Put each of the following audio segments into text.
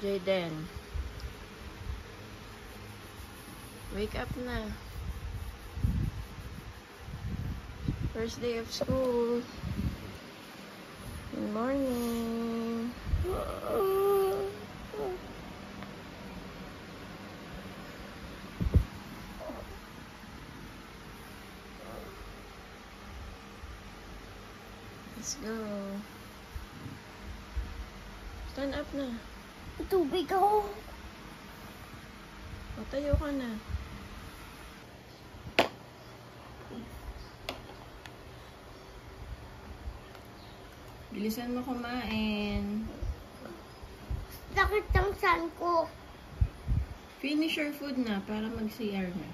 Jayden. Wake up na. First day of school. Good morning. Let's go. Stand up na. Tubig ako. Matayo ka na. Bilisan mo kumain. Sakit ang saan ko. Finish your food na para mag-CR na.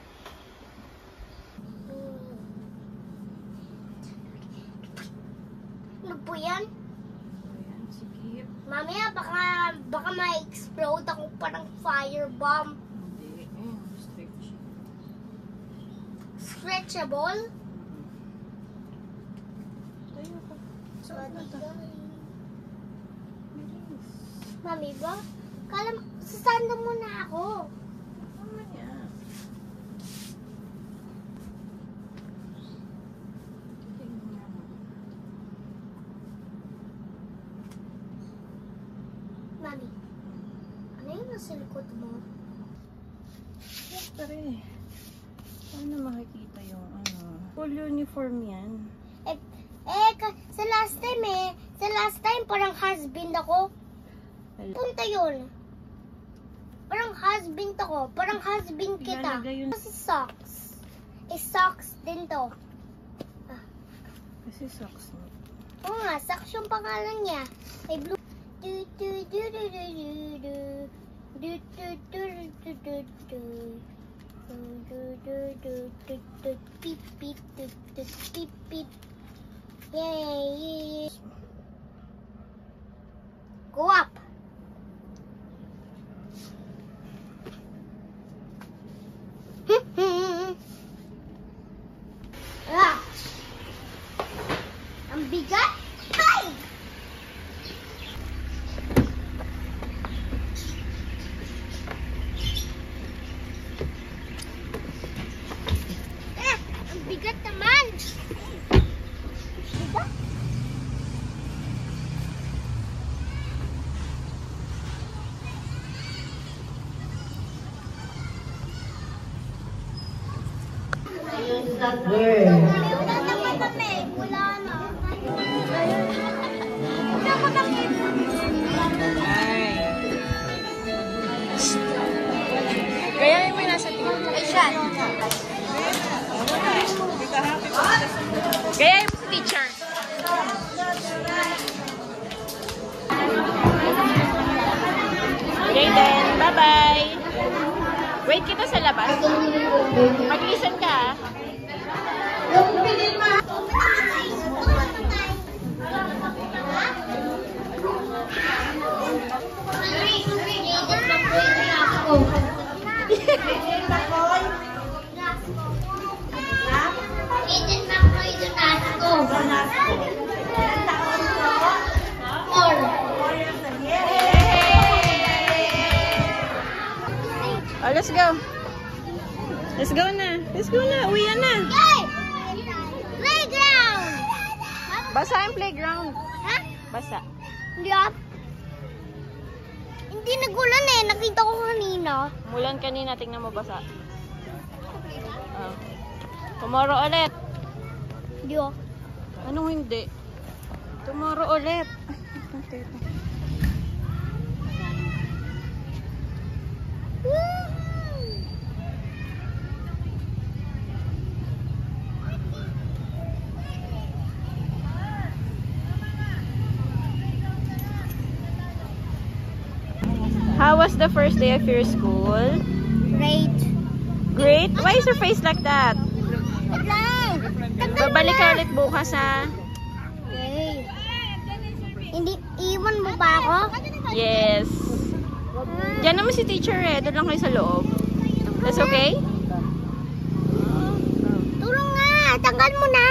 Ano po yan? Ayan, sige. Mamaya baka ma-explode ako parang firebomb. Hindi. Ayan, stretch. Stretchable? Tayo ka. Mami ba? Sasando muna ako. Mamaya. Mami, ano yung nasa likod mo? Pare. Paano makikita yung full uniform yan? Sa last time parang husband ako. Punta yun. Parang husband ako. Parang husband kita. Kasi socks. Socks din to. Kasi socks mo. Oo nga, socks yung pangalan niya. Ay blue. Pip pip pip pip. Yay! Go up. Ang bigat. Ay! Ang bigat naman. Bigat? Wala naman kami. Wala na. Kaya yung may nasa tingin. Ay, siya. Kaya yung sa teacher. Jayden, bye-bye. Wait kita sa labas. Mag-listen ka. Oh, let's go. Let's go na. Let's go na. Uwian na. Playground! Basa yung playground. Ha? Basa. Hindi Hindi nagulan eh. Nakita ko kanina. Mulan kanina. Tingnan mo basa. Oh. Tomorrow ulit. Hindi Anong hindi? Tomorrow ulit. How was the first day of your school? Great. Great? Why is your face like that? Babalik ka ulit bukas ha? Okay. Hindi, iwan mo ba ako? Yes. Diyan naman si teacher eh. Doon lang kayo sa loob. That's okay? Tulong nga. Tanggal mo na.